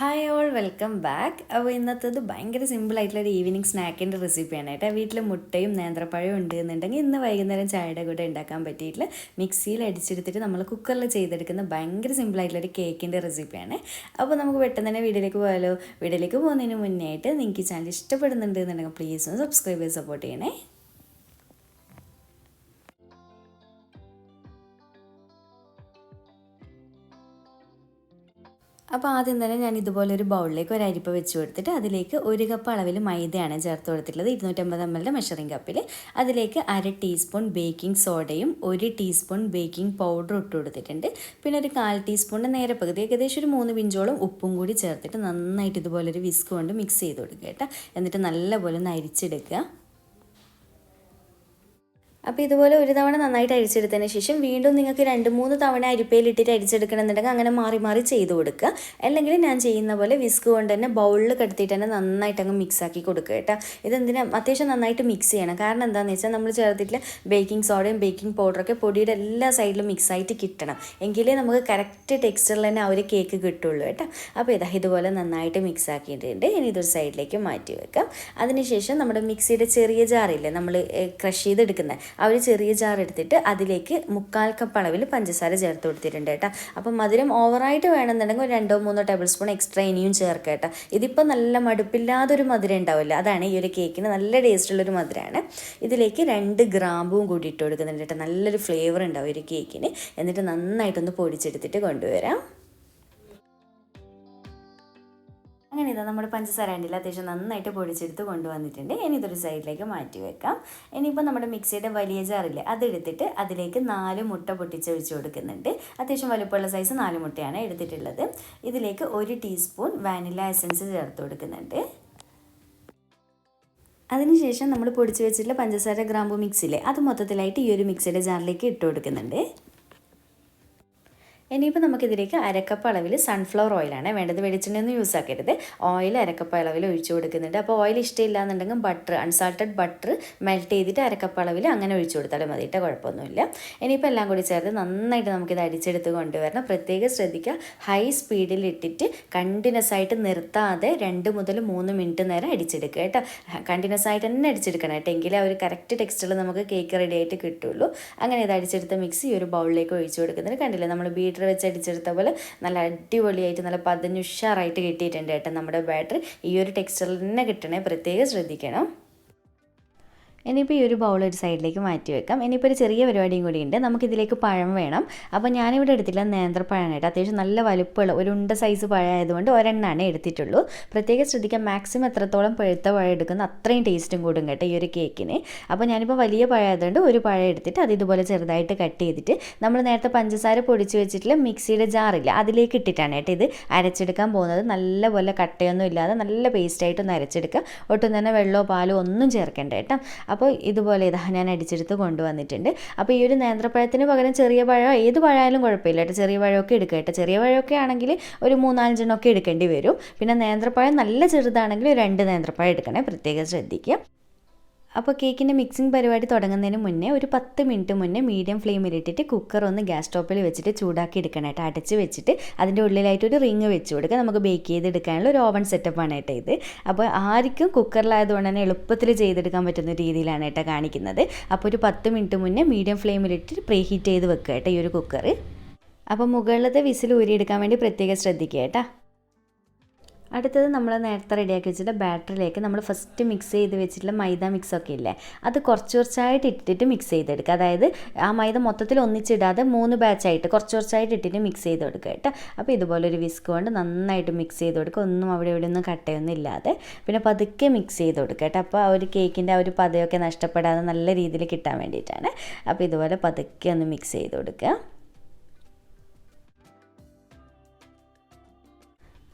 Hi all welcome back. അപ്പോൾ ഇന്നത്തേത് ഭയങ്കര സിമ്പിളായിട്ടുള്ളൊരു ഈവനിങ് സ്നാക്കിൻ്റെ റെസിപ്പിയാണ് കേട്ടോ. വീട്ടിൽ മുട്ടയും നേന്ത്രപ്പഴവും ഉണ്ട് എന്നുണ്ടെങ്കിൽ ഇന്ന് വൈകുന്നേരം ചായയുടെ കൂടെ ഉണ്ടാക്കാൻ പറ്റിയിട്ടുള്ള മിക്സിയിൽ അടിച്ചെടുത്തിട്ട് നമ്മൾ കുക്കറിൽ ചെയ്തെടുക്കുന്ന ഭയങ്കര സിമ്പിളായിട്ടുള്ളൊരു കേക്കിൻ്റെ റെസിപ്പിയാണ്. അപ്പോൾ നമുക്ക് പെട്ടെന്ന് തന്നെ വീഡിയോയിലേക്ക് പോയാലോ. വീഡിയോയിലേക്ക് പോകുന്നതിന് മുന്നേ ആയിട്ട് നിങ്ങൾക്ക് ഈ ചാനൽ ഇഷ്ടപ്പെടുന്നുണ്ട് എന്നുണ്ടെങ്കിൽ പ്ലീസ് ഒന്ന് സബ്സ്ക്രൈബ് ചെയ്ത് സപ്പോർട്ട് ചെയ്യണേ. അപ്പോൾ ആദ്യം തന്നെ ഞാൻ ഇതുപോലെ ഒരു ബൗളിലേക്ക് ഒരു അരിപ്പ വെച്ച് കൊടുത്തിട്ട് അതിലേക്ക് 1 കപ്പ് അളവിൽ മൈദയാണ് ചേർത്ത് കൊടുത്തിട്ടുള്ളത്. 250 ml മെഷറിംഗ് കപ്പിൽ അതിലേക്ക് 1/2 ടീസ്പൂൺ ബേക്കിംഗ് സോഡയും 1 ടീസ്പൂൺ ബേക്കിംഗ് പൗഡർ ഇട്ട് കൊടുത്തിട്ടുണ്ട്. പിന്നെ ഒരു 1/4 ടീസ്പൂൺ നേരെ പകുതി ഏകദേശം ഒരു 3 പിഞ്ചോളം ഉപ്പും കൂടി ചേർത്തിട്ട് നന്നായിട്ട് ഇതുപോലൊരു വിസ്ക് കൊണ്ട് മിക്സ് ചെയ്ത് കൊടുക്കുക കേട്ടോ. എന്നിട്ട് നല്ലപോലെ ഒന്ന് അരിച്ചെടുക്കുക. അപ്പോൾ ഇതുപോലെ ഒരു തവണ നന്നായിട്ട് അരിച്ചെടുത്തതിന് ശേഷം വീണ്ടും നിങ്ങൾക്ക് 2-3 തവണ അരിപ്പയിലിട്ടിട്ട് അരിച്ചെടുക്കണമെന്നുണ്ടെങ്കിൽ അങ്ങനെ മാറി മാറി ചെയ്ത് കൊടുക്കുക. അല്ലെങ്കിൽ ഞാൻ ചെയ്യുന്ന പോലെ വിസ്ക് കൊണ്ട് തന്നെ ബൗളിൽ കടത്തിയിട്ട് തന്നെ നന്നായിട്ട് അങ്ങ് മിക്സാക്കി കൊടുക്കുക കേട്ടോ. ഇതെന്തിനാ അത്യാവശ്യം നന്നായിട്ട് മിക്സ് ചെയ്യണം. കാരണം എന്താണെന്ന് വെച്ചാൽ നമ്മൾ ചേർത്തിട്ടുള്ള ബേക്കിംഗ് സോഡയും ബേക്കിംഗ് പൗഡറൊക്കെ പൊടിയുടെ എല്ലാ സൈഡിലും മിക്സായിട്ട് കിട്ടണം. എങ്കിലേ നമുക്ക് കറക്റ്റ് ടെക്സ്ചറിൽ തന്നെ ആ ഒരു കേക്ക് കിട്ടുള്ളൂ കേട്ടോ. അപ്പോൾ ഇതുപോലെ നന്നായിട്ട് മിക്സ് ആക്കിയിട്ടുണ്ട്. ഇനി ഇതൊരു സൈഡിലേക്ക് മാറ്റി വെക്കാം. അതിനുശേഷം നമ്മുടെ മിക്സിയുടെ ചെറിയ ജാറില്ലേ നമ്മൾ ക്രഷ് ചെയ്തെടുക്കുന്നത്, ആ ഒരു ചെറിയ ജാർ എടുത്തിട്ട് അതിലേക്ക് 1/4 കപ്പ് അളവിൽ പഞ്ചസാര ചേർത്ത് കൊടുത്തിട്ടുണ്ട് കേട്ടോ. അപ്പം മധുരം ഓവറായിട്ട് വേണമെന്നുണ്ടെങ്കിൽ ഒരു 2-3 ടേബിൾ സ്പൂൺ എക്സ്ട്രാ ഇനിയും ചേർക്കുക കേട്ടോ. ഇതിപ്പോൾ നല്ല മടുപ്പില്ലാതൊരു മധുരം ഉണ്ടാവില്ല, അതാണ് ഈ ഒരു കേക്കിന് നല്ല ടേസ്റ്റുള്ളൊരു മധുരമാണ്. ഇതിലേക്ക് 2 ഗ്രാമ്പും കൂടി ഇട്ട് കൊടുക്കുന്നുണ്ട് കേട്ടോ. നല്ലൊരു ഫ്ലേവർ ഉണ്ടാവും ഒരു കേക്കിന്. എന്നിട്ട് നന്നായിട്ടൊന്ന് പൊടിച്ചെടുത്തിട്ട് കൊണ്ടുവരാം. അങ്ങനെ ഇതാ നമ്മുടെ പഞ്ചസാര ഉണ്ടല്ലോ അത്യാവശ്യം നന്നായിട്ട് പൊടിച്ചെടുത്ത് കൊണ്ടുവന്നിട്ടുണ്ട്. ഇനി ഇതൊരു സൈഡിലേക്ക് മാറ്റി വെക്കാം. ഇനിയിപ്പോൾ നമ്മുടെ മിക്സിയുടെ വലിയ ജാറില്ലേ അതെടുത്തിട്ട് അതിലേക്ക് 4 മുട്ട പൊട്ടിച്ചൊഴിച്ച് കൊടുക്കുന്നുണ്ട്. അത്യാവശ്യം വലുപ്പമുള്ള സൈസ് 4 മുട്ടയാണ് എടുത്തിട്ടുള്ളത്. ഇതിലേക്ക് 1 ടീസ്പൂൺ വാനില എസൻസ് ചേർത്ത് കൊടുക്കുന്നുണ്ട്. അതിനുശേഷം നമ്മൾ പൊടിച്ച് വെച്ചിട്ടുള്ള പഞ്ചസാര ഗ്രാമ്പു മിക്സില്ലേ അത് മൊത്തത്തിലായിട്ട് ഈ ഒരു മിക്സിയുടെ ജാറിലേക്ക് ഇട്ട് കൊടുക്കുന്നുണ്ട്. ഇനിയിപ്പോൾ നമുക്കിതിലേക്ക് 1/2 കപ്പ് അളവിൽ സൺഫ്ലവർ ഓയിലാണ് വേണ്ടത്. വെളിച്ചെണ്ണയൊന്നും യൂസ് ആക്കരുത്. ഓയിൽ 1/2 കപ്പ് അളവിൽ ഒഴിച്ച് കൊടുക്കുന്നുണ്ട്. അപ്പോൾ ഓയിൽ ഇഷ്ടമില്ല എന്നുണ്ടെങ്കിൽ ബട്ടർ, അൺസാൾട്ടഡ് ബട്ടർ മെൽറ്റ് ചെയ്തിട്ട് 1/2 കപ്പ് അളവിൽ അങ്ങനെ ഒഴിച്ച് കൊടുത്താലും മതി കേട്ടോ, കുഴപ്പമൊന്നുമില്ല. ഇനിയിപ്പോൾ എല്ലാം കൂടി ചേർത്ത് നന്നായിട്ട് നമുക്കിത് അടിച്ചെടുത്ത് കൊണ്ടുവരണം. പ്രത്യേകം ശ്രദ്ധിക്കുക, ഹൈ സ്പീഡിൽ ഇട്ടിട്ട് കണ്ടിന്യൂസ് ആയിട്ട് നിർത്താതെ 2 മുതൽ 3 മിനിറ്റ് നേരം അടിച്ചെടുക്കുക കേട്ടോ. കണ്ടിന്യൂസ് ആയിട്ട് തന്നെ അടിച്ചെടുക്കണം കേട്ടോ, എങ്കിലേ ആ ഒരു കറക്റ്റ് ടെക്സ്ചറിൽ നമുക്ക് കേക്ക് റെഡി ആയിട്ട് കിട്ടുള്ളൂ. അങ്ങനെ ഇത് അടിച്ചെടുത്ത മിക്സ് ഈ ഒരു ബൗളിലേക്ക് ഒഴിച്ച് കൊടുക്കുന്നത് കണ്ടില്ലേ. നമ്മൾ ബീറ്റർ വെച്ച് അടിച്ചെടുത്ത പോലെ നല്ല അടിപൊളിയായിട്ട് നല്ല പതഞ്ഞ് ഉഷാറായിട്ട് കിട്ടിയിട്ടുണ്ട് കേട്ടോ. നമ്മുടെ ബാറ്റർ ഈ ഒരു ടെക്സ്ചറിൽ തന്നെ കിട്ടണേ, പ്രത്യേകം ശ്രദ്ധിക്കണം. ഇനിയിപ്പോൾ ഈ ഒരു ബൗൾ ഒരു സൈഡിലേക്ക് മാറ്റി വെക്കാം. ഇനിയിപ്പോൾ ഒരു ചെറിയ പരിപാടിയും കൂടിയുണ്ട്. നമുക്കിതിലേക്ക് പഴം വേണം. അപ്പോൾ ഞാനിവിടെ എടുത്തില്ല നേന്ത്രപ്പഴമാണ് കേട്ടോ. അത്യാവശ്യം നല്ല വലുപ്പമുള്ള ഒരു ഉണ്ട സൈസ് പഴമായതുകൊണ്ട് ഒരെണ്ണമാണ് എടുത്തിട്ടുള്ളൂ. പ്രത്യേകം ശ്രദ്ധിക്കാം, മാക്സിമം എത്രത്തോളം പഴുത്ത പഴം എടുക്കുന്ന അത്രയും ടേസ്റ്റും കൂടും കേട്ടോ ഈ ഒരു കേക്കിന്. അപ്പോൾ ഞാനിപ്പോൾ വലിയ പഴമായതുകൊണ്ട് ഒരു പഴം എടുത്തിട്ട് അത് ഇതുപോലെ ചെറുതായിട്ട് കട്ട് ചെയ്തിട്ട് നമ്മൾ നേരത്തെ പഞ്ചസാര പൊടിച്ച് വെച്ചിട്ടുള്ള മിക്സിയുടെ ജാറില്ല അതിലേക്ക് ഇട്ടിട്ടാണ് കേട്ടോ ഇത് അരച്ചെടുക്കാൻ പോകുന്നത്. നല്ലപോലെ കട്ടയൊന്നും ഇല്ലാതെ നല്ല പേസ്റ്റായിട്ടൊന്ന് അരച്ചെടുക്കുക. ഒട്ടും തന്നെ വെള്ളമോ പാലോ ഒന്നും ചേർക്കേണ്ട കേട്ടോ. അപ്പോൾ ഇതുപോലെ ഇതാ ഞാൻ അടിച്ചെടുത്ത് കൊണ്ടുവന്നിട്ടുണ്ട്. അപ്പോൾ ഈ ഒരു നേന്ത്രപ്പഴത്തിന് പകരം ചെറിയ പഴം ഏത് പഴമായാലും കുഴപ്പമില്ല കേട്ടോ. ചെറിയ പഴമൊക്കെ എടുക്കുക കേട്ടോ. ചെറിയ പഴമൊക്കെ ആണെങ്കിൽ ഒരു 3-4 എണ്ണമൊക്കെ എടുക്കേണ്ടി വരും. പിന്നെ നേന്ത്രപ്പഴം നല്ല ചെറുതാണെങ്കിൽ 2 നേന്ത്രപ്പഴം എടുക്കണേ, പ്രത്യേകം ശ്രദ്ധിക്കുക. അപ്പോൾ കേക്കിൻ്റെ മിക്സിംഗ് പരിപാടി തുടങ്ങുന്നതിന് മുന്നേ ഒരു 10 മിനിറ്റ് മുന്നേ മീഡിയം ഫ്ലെയിമിലിട്ടിട്ട് കുക്കർ ഒന്ന് ഗ്യാസ് സ്റ്റോപ്പിൽ വെച്ചിട്ട് ചൂടാക്കി എടുക്കണം കേട്ടോ. അടച്ച് വെച്ചിട്ട് അതിൻ്റെ ഉള്ളിലായിട്ട് ഒരു റിങ് വെച്ച് കൊടുക്കുക. നമുക്ക് ബേക്ക് ചെയ്തെടുക്കാനുള്ള ഒരു ഓവൻ സെറ്റപ്പാണ് കേട്ടോ ഇത്. അപ്പോൾ ആർക്കും കുക്കറിലായതുകൊണ്ട് തന്നെ എളുപ്പത്തിൽ ചെയ്തെടുക്കാൻ പറ്റുന്ന രീതിയിലാണ് കേട്ടോ കാണിക്കുന്നത്. അപ്പോൾ ഒരു 10 മിനിറ്റ് മുന്നേ മീഡിയം ഫ്ലെയിമിലിട്ടിട്ട് പ്രീ ഹീറ്റ് ചെയ്ത് വെക്കുക കേട്ടോ ഈ ഒരു കുക്കർ. അപ്പോൾ മുകളിലത്തെ വിസിൽ ഊരിയെടുക്കാൻ വേണ്ടി പ്രത്യേകം ശ്രദ്ധിക്കുക കേട്ടോ. അടുത്തത് നമ്മൾ നേരത്തെ റെഡിയാക്കി വെച്ചിട്ട് ബാറ്ററിലേക്ക് നമ്മൾ ഫസ്റ്റ് മിക്സ് ചെയ്ത് വെച്ചിട്ടുള്ള മൈദ മിക്സൊക്കെ ഇല്ലേ അത് കുറച്ചായിട്ട് ഇട്ടിട്ട് മിക്സ് ചെയ്തെടുക്കുക. അതായത് ആ മൈദ മൊത്തത്തിൽ ഒന്നിച്ചിടാതെ 3 ബാച്ചായിട്ട് കുറച്ചായിട്ട് ഇട്ടിട്ട് മിക്സ് ചെയ്ത് കൊടുക്കുക കേട്ടോ. അപ്പോൾ ഇതുപോലൊരു വിസ്ക് കൊണ്ട് നന്നായിട്ട് മിക്സ് ചെയ്ത് കൊടുക്കുക. ഒന്നും അവിടെ ഇവിടെ ഒന്നും കട്ടയൊന്നും ഇല്ലാതെ. പിന്നെ പതുക്കെ മിക്സ് ചെയ്ത് കൊടുക്കുക കേട്ടോ. അപ്പോൾ ആ ഒരു കേക്കിൻ്റെ ആ ഒരു പതയൊക്കെ നഷ്ടപ്പെടാതെ നല്ല രീതിയിൽ കിട്ടാൻ വേണ്ടിയിട്ടാണ്. അപ്പോൾ ഇതുപോലെ പതുക്കെ ഒന്ന് മിക്സ് ചെയ്ത് കൊടുക്കുക.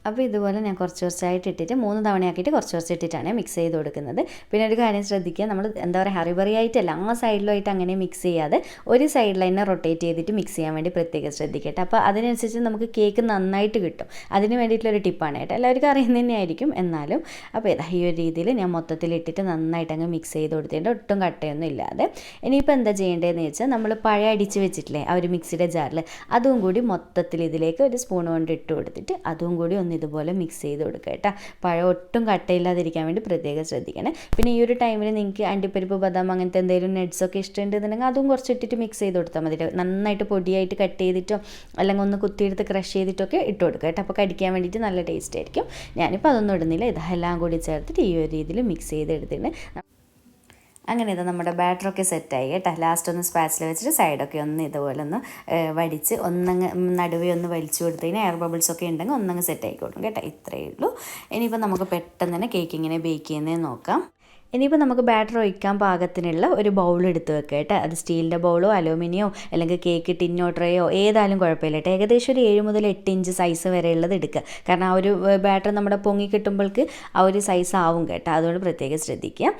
അപ്പോൾ ഇതുപോലെ ഞാൻ കുറച്ചായിട്ട് ഇട്ടിട്ട് 3 തവണയാക്കിയിട്ട് കുറച്ച് ഇട്ടിട്ടാണ് മിക്സ് ചെയ്ത് കൊടുക്കുന്നത്. പിന്നെ ഒരു കാര്യം ശ്രദ്ധിക്കുക, നമ്മൾ എന്താ പറയുക ഹറിബറി ആയിട്ടല്ല ആ സൈഡിലായിട്ട് അങ്ങനെ മിക്സ് ചെയ്യാതെ ഒരു സൈഡിൽ തന്നെ റൊട്ടേറ്റ് ചെയ്തിട്ട് മിക്സ് ചെയ്യാൻ വേണ്ടി പ്രത്യേകം ശ്രദ്ധിക്കട്ടെ. അപ്പോൾ അതിനനുസരിച്ച് നമുക്ക് കേക്ക് നന്നായിട്ട് കിട്ടും. അതിന് വേണ്ടിയിട്ടുള്ളൊരു ടിപ്പാണ് കേട്ടോ. എല്ലാവർക്കും അറിയുന്നത് തന്നെയായിരിക്കും എന്നാലും. അപ്പോൾ ഈ ഒരു രീതിയിൽ ഞാൻ മൊത്തത്തിൽ ഇട്ടിട്ട് നന്നായിട്ട് അങ്ങ് മിക്സ് ചെയ്ത് കൊടുത്തിട്ടുണ്ട്, ഒട്ടും കട്ടയൊന്നും ഇല്ലാതെ. ഇനിയിപ്പോൾ എന്താ ചെയ്യേണ്ടതെന്ന് വെച്ചാൽ നമ്മൾ പഴം അടിച്ച് വെച്ചിട്ടില്ലേ ആ ഒരു മിക്സിയുടെ ജാറിൽ അതും കൂടി മൊത്തത്തിൽ ഇതിലേക്ക് ഒരു സ്പൂൺ കൊണ്ട് ഇട്ട് കൊടുത്തിട്ട് അതും കൂടി ഒന്ന് ഇതുപോലെ മിക്സ് ചെയ്ത് കൊടുക്കുക കേട്ടോ. പഴം ഒട്ടും കട്ടയില്ലാതിരിക്കാൻ വേണ്ടി പ്രത്യേകം ശ്രദ്ധിക്കണം. പിന്നെ ഈ ഒരു ടൈമിൽ നിങ്ങൾക്ക് അണ്ടിപ്പരിപ്പ്, ബദാം അങ്ങനത്തെ എന്തെങ്കിലും നട്ട്സൊക്കെ ഇഷ്ടമുണ്ടെന്നുണ്ടെങ്കിൽ അതും കുറച്ച് ഇട്ടിട്ട് മിക്സ് ചെയ്ത് കൊടുത്താൽ മതി. നന്നായിട്ട് പൊടിയായിട്ട് കട്ട് ചെയ്തിട്ടോ അല്ലെങ്കിൽ ഒന്ന് കുത്തിയെടുത്ത് ക്രഷ് ചെയ്തിട്ടൊക്കെ ഇട്ട് കൊടുക്കുക കേട്ടോ. അപ്പോൾ കടിക്കാൻ വേണ്ടിയിട്ട് നല്ല ടേസ്റ്റ് ആയിരിക്കും. ഞാനിപ്പോൾ അതൊന്നും ഇടുന്നില്ല. ഇതെല്ലാം കൂടി ചേർത്തിട്ട് ഈ ഒരു രീതിയിൽ മിക്സ് ചെയ്തെടുത്തിട്ട് അങ്ങനെ ഇത് നമ്മുടെ ബാറ്ററൊക്കെ സെറ്റായി കേട്ടോ. ലാസ്റ്റ് ഒന്ന് സ്പാച്ചിൽ വെച്ചിട്ട് സൈഡൊക്കെ ഒന്ന് ഇതുപോലെ ഒന്ന് വടിച്ച് ഒന്നങ്ങ് നടുവേ ഒന്ന് വലിച്ചു കൊടുത്തതിന് എയർ ബബിൾസൊക്കെ ഉണ്ടെങ്കിൽ ഒന്നങ്ങ് സെറ്റായിക്കോട്ടും കേട്ടോ. ഇത്രയേ ഉള്ളൂ. ഇനിയിപ്പോൾ നമുക്ക് പെട്ടെന്ന് തന്നെ കേക്ക് ഇങ്ങനെ ബേക്ക് ചെയ്യുന്നതെന്ന് നോക്കാം. ഇനിയിപ്പോൾ നമുക്ക് ബാറ്റർ ഒഴിക്കാൻ പാകത്തിനുള്ള ഒരു ബൗൾ എടുത്ത് വെക്കുക കേട്ടോ. അത് സ്റ്റീലിൻ്റെ ബൗളോ അലൂമിനിയോ അല്ലെങ്കിൽ കേക്ക് ടിന്നോ ട്രേയോ ഏതായാലും കുഴപ്പമില്ല കേട്ടോ. ഏകദേശം ഒരു 7 മുതൽ 8 ഇഞ്ച് സൈസ് വരെയുള്ളത് എടുക്കുക. കാരണം ആ ഒരു ബാറ്റർ നമ്മുടെ പൊങ്ങി കിട്ടുമ്പോൾക്ക് ആ ഒരു സൈസ് ആവും കേട്ടോ. അതുകൊണ്ട് പ്രത്യേകം ശ്രദ്ധിക്കുക.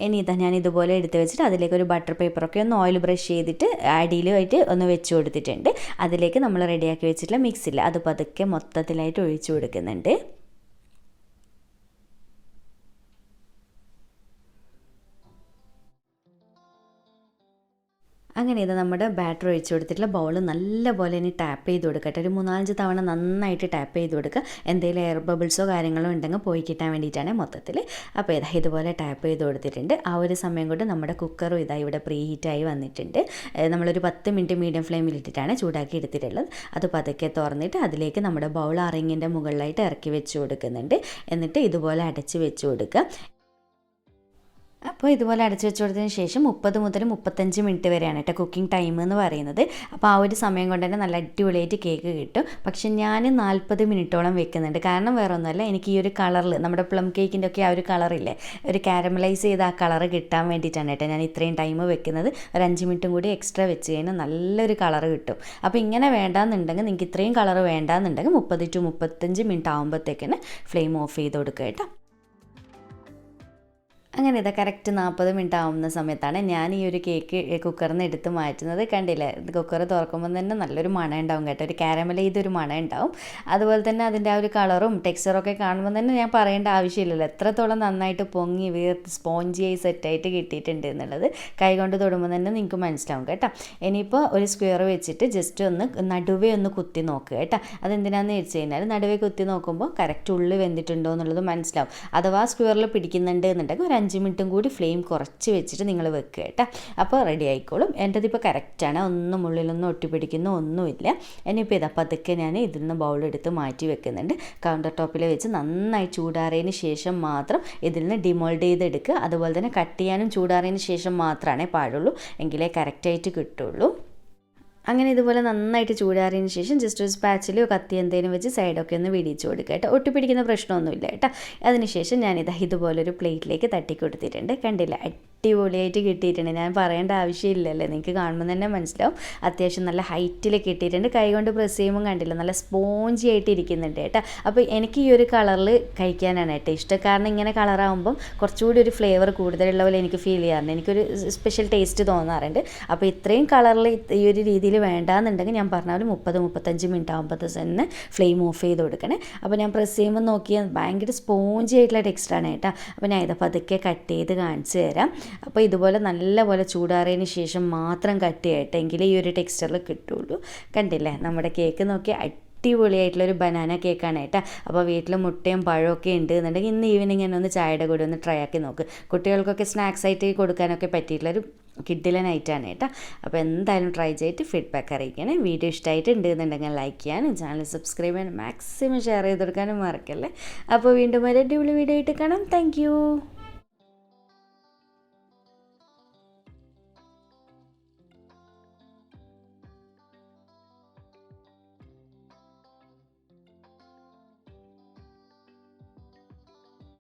ഇനി ഞാൻ ഇതുപോലെ എടുത്ത് വെച്ചിട്ട് അതിലേക്ക് ഒരു ബട്ടർ പേപ്പറൊക്കെ ഒന്ന് ഓയിൽ ബ്രഷ് ചെയ്തിട്ട് അടിയിലുമായിട്ട് ഒന്ന് വെച്ച് കൊടുത്തിട്ടുണ്ട്. അതിലേക്ക് നമ്മൾ റെഡിയാക്കി വെച്ചിട്ടുള്ള മിക്സില്ല അത് പതുക്കെ മൊത്തത്തിലായിട്ട് ഒഴിച്ചു കൊടുക്കുന്നുണ്ട്. അങ്ങനെ ഇത് നമ്മുടെ ബാറ്റർ ഒഴിച്ച് കൊടുത്തിട്ടുള്ള ബൗൾ നല്ലപോലെ ഇനി ടാപ്പ് ചെയ്ത് കൊടുക്കട്ടെ. ഒരു 3-5 തവണ നന്നായിട്ട് ടാപ്പ് ചെയ്ത് കൊടുക്കുക. എന്തെങ്കിലും എയർ ബബിൾസോ കാര്യങ്ങളോ ഉണ്ടെങ്കിൽ പോയി കിട്ടാൻ വേണ്ടിയിട്ടാണ് മൊത്തത്തിൽ. അപ്പോൾ ഇതുപോലെ ടാപ്പ് ചെയ്ത് കൊടുത്തിട്ടുണ്ട്. ആ ഒരു സമയം കൊണ്ട് നമ്മുടെ കുക്കറും ഇവിടെ പ്രീ ഹീറ്റായി വന്നിട്ടുണ്ട്. നമ്മളൊരു 10 മിനിറ്റ് മീഡിയം ഫ്ലെയിമിൽ ഇട്ടിട്ടാണ് ചൂടാക്കി എടുത്തിട്ടുള്ളത്. അത് പതുക്കെ തുറന്നിട്ട് അതിലേക്ക് നമ്മുടെ ബൗൾ ആ റിങ്ങിൻ്റെ മുകളിലായിട്ട് ഇറക്കി വെച്ച് കൊടുക്കുന്നുണ്ട്. എന്നിട്ട് ഇതുപോലെ അടച്ച് വെച്ച് കൊടുക്കുക. അപ്പോൾ ഇതുപോലെ അടച്ചു വെച്ച് കൊടുത്തതിന് ശേഷം 30 മുതൽ 35 മിനിറ്റ് വരെയാണ് കേട്ടോ കുക്കിംഗ് ടൈം എന്ന് പറയുന്നത്. അപ്പോൾ ആ ഒരു സമയം കൊണ്ട് തന്നെ നല്ല അടിപൊളിയായിട്ട് കേക്ക് കിട്ടും. പക്ഷെ ഞാൻ 40 മിനിറ്റോളം വെക്കുന്നുണ്ട്. കാരണം വേറെ ഒന്നുമല്ല, എനിക്ക് ഈ ഒരു കളറിൽ നമ്മുടെ പ്ലം കേക്കിൻ്റെ ഒക്കെ ആ ഒരു കളറില്ലേ, ഒരു കാരമലൈസ് ചെയ്ത ആ കളറ് കിട്ടാൻ വേണ്ടിയിട്ടാണ് കേട്ടോ ഞാൻ ഇത്രയും ടൈം വെക്കുന്നത്. ഒരു 5 മിനിറ്റും കൂടി എക്സ്ട്രാ വെച്ച് കഴിഞ്ഞാൽ നല്ലൊരു കളറ് കിട്ടും. അപ്പോൾ ഇങ്ങനെ വേണ്ടാന്നുണ്ടെങ്കിൽ, നിങ്ങൾക്ക് ഇത്രയും കളറ് വേണ്ടാന്നുണ്ടെങ്കിൽ 30 to 35 മിനിറ്റ് ആകുമ്പോഴത്തേക്കിന് ഫ്ലെയിം ഓഫ് ചെയ്ത് കൊടുക്കുക കേട്ടോ. അങ്ങനെ കറക്റ്റ് 40 മിനിറ്റ് ആവുന്ന സമയത്താണ് ഞാൻ ഈ ഒരു കേക്ക് കുക്കറിൽ നിന്ന് എടുത്ത് മാറ്റുന്നത്. കണ്ടില്ലേ, കുക്കർ തുറക്കുമ്പോൾ തന്നെ നല്ലൊരു മണം ഉണ്ടാവും കേട്ടോ. ഒരു കാരമൽ ചെയ്തൊരു മണം ഉണ്ടാവും. അതുപോലെ തന്നെ അതിൻ്റെ ആ ഒരു കളറും ടെക്സ്ചറൊക്കെ കാണുമ്പോൾ തന്നെ ഞാൻ പറയേണ്ട ആവശ്യമില്ലല്ലോ എത്രത്തോളം നന്നായിട്ട് പൊങ്ങി വീർത്ത് സ്പോഞ്ചിയായി സെറ്റായിട്ട് കിട്ടിയിട്ടുണ്ട് എന്നുള്ളത്. കൈകൊണ്ട് തൊടുമ്പോൾ തന്നെ നിങ്ങൾക്ക് മനസ്സിലാവും കേട്ടോ. ഇനിയിപ്പോൾ ഒരു സ്ക്വയർ വെച്ചിട്ട് ജസ്റ്റ് ഒന്ന് നടുവേ ഒന്ന് കുത്തി നോക്കുക കേട്ടോ. അതെന്തിനാണെന്ന് വെച്ച് കഴിഞ്ഞാൽ നടുവേ കുത്തി നോക്കുമ്പോൾ കറക്റ്റ് ഉള്ളിൽ വെന്തിട്ടുണ്ടോ എന്നുള്ളത് മനസ്സിലാവും. അഥവാ സ്ക്വയറിൽ പിടിക്കുന്നുണ്ട് എന്നുണ്ടെങ്കിൽ ഒരു 5 മിനിറ്റും കൂടി ഫ്ലെയിം കുറച്ച് വെച്ചിട്ട് നിങ്ങൾ വെക്കുക കേട്ടോ. അപ്പോൾ റെഡി ആയിക്കോളും. എൻ്റെതിപ്പോൾ കറക്റ്റാണ്, ഒന്നും ഉള്ളിലൊന്നും ഒട്ടിപ്പിടിക്കുന്ന ഒന്നുമില്ല. ഇനിയിപ്പോൾ പതുക്കെ ഞാൻ ഇതിൽ നിന്ന് ബൗളെടുത്ത് മാറ്റി വെക്കുന്നുണ്ട്. കൗണ്ടർ ടോപ്പിൽ വെച്ച് നന്നായി ചൂടാറിയതിന് ശേഷം മാത്രം ഇതിൽ നിന്ന് ഡിമോൾഡ് ചെയ്തെടുക്കുക. അതുപോലെ തന്നെ കട്ട് ചെയ്യാനും ചൂടാറിയതിന് ശേഷം മാത്രമേ പാടുള്ളൂ, എങ്കിലേ കറക്റ്റായിട്ട് കിട്ടുള്ളൂ. അങ്ങനെ ഇതുപോലെ നന്നായിട്ട് ചൂടാറിയതിന് ശേഷം ജസ്റ്റ് ഒരു സ്പാച്ചിലോ കത്തി എന്തെങ്കിലും വെച്ച് സൈഡൊക്കെ ഒന്ന് വിടിച്ച് കൊടുക്കുക കേട്ടോ. ഒട്ടിപ്പിടിക്കുന്ന പ്രശ്നമൊന്നുമില്ല കേട്ടോ. അതിനുശേഷം ഇതുപോലൊരു പ്ലേറ്റിലേക്ക് തട്ടി കൊടുത്തിട്ടുണ്ട്. കണ്ടില്ല, അടിപൊളിയായിട്ട് കിട്ടിയിട്ടുണ്ട്. ഞാൻ പറയേണ്ട ആവശ്യമില്ലല്ലേ, നിങ്ങൾക്ക് കാണുമ്പോൾ തന്നെ മനസ്സിലാവും. അത്യാവശ്യം നല്ല ഹൈറ്റിൽ കിട്ടിയിട്ടുണ്ട്. കൈ കൊണ്ട് പ്രസ് ചെയ്യുമ്പോൾ കണ്ടില്ല, നല്ല സ്പോഞ്ചി ആയിട്ട് ഇരിക്കുന്നുണ്ട് കേട്ടോ. അപ്പോൾ എനിക്ക് ഈ ഒരു കളറിൽ കഴിക്കാനാണ് കേട്ടോ ഇഷ്ടം. കാരണം ഇങ്ങനെ കളറാകുമ്പം കുറച്ചുകൂടി ഒരു ഫ്ലേവർ കൂടുതലുള്ള പോലെ എനിക്ക് ഫീൽ ചെയ്യാറുണ്ട്. എനിക്കൊരു സ്പെഷ്യൽ ടേസ്റ്റ് തോന്നാറുണ്ട്. അപ്പോൾ ഇത്രയും കളറിൽ ഈ ഒരു രീതിയിൽ വേണ്ടാന്നുണ്ടെങ്കിൽ ഞാൻ പറഞ്ഞ പോലെ 30-35 മിനിറ്റ് ആകുമ്പോൾ തന്നെ ഫ്ലെയിം ഓഫ് ചെയ്ത് കൊടുക്കണേ. അപ്പോൾ ഞാൻ പ്രസ് ചെയ്യുമ്പോൾ നോക്കിയാൽ ഭയങ്കര സ്പോഞ്ചി ആയിട്ടുള്ള ടെക്സ്റ്റാണ് കേട്ടോ. അപ്പോൾ ഞാൻ പതുക്കെ കട്ട് ചെയ്ത് കാണിച്ചു തരാം. അപ്പോൾ ഇതുപോലെ നല്ലപോലെ ചൂടാറിയതിന് ശേഷം മാത്രം കട്ട് ചെയ്യട്ടെ, എങ്കിലേ ഈ ഒരു ടെക്സ്ചറിൽ കിട്ടുള്ളൂ. കണ്ടില്ലേ, നമ്മുടെ കേക്ക് നോക്കിയാൽ അടിപൊളിയായിട്ടുള്ളൊരു ബനാന കേക്കാണ് കേട്ടോ. അപ്പോൾ വീട്ടിൽ മുട്ടയും പഴമൊക്കെ ഉണ്ട് എന്നുണ്ടെങ്കിൽ ഇന്ന് ഈവനിങ് തന്നെ ഒന്ന് ചായയുടെ കൂടെ ഒന്ന് ട്രൈ ആക്കി നോക്ക്. കുട്ടികൾക്കൊക്കെ സ്നാക്സ് ആയിട്ട് കൊടുക്കാനൊക്കെ പറ്റിയിട്ടുള്ളൊരു കിഡിലൻ ഐറ്റമാണ് കേട്ടോ. അപ്പോൾ എന്തായാലും ട്രൈ ചെയ്തിട്ട് ഫീഡ്ബാക്ക് അറിയിക്കണേ. വീഡിയോ ഇഷ്ടമായിട്ടുണ്ട് എന്നുണ്ടെങ്കിൽ ലൈക്ക് ചെയ്യാനും ചാനൽ സബ്സ്ക്രൈബ് ചെയ്യാനും മാക്സിമം ഷെയർ ചെയ്ത് കൊടുക്കാനും മറക്കല്ലേ. അപ്പോൾ വീണ്ടും ഒരു അടിപൊളി വീഡിയോ ആയിട്ട് കാണാം. താങ്ക്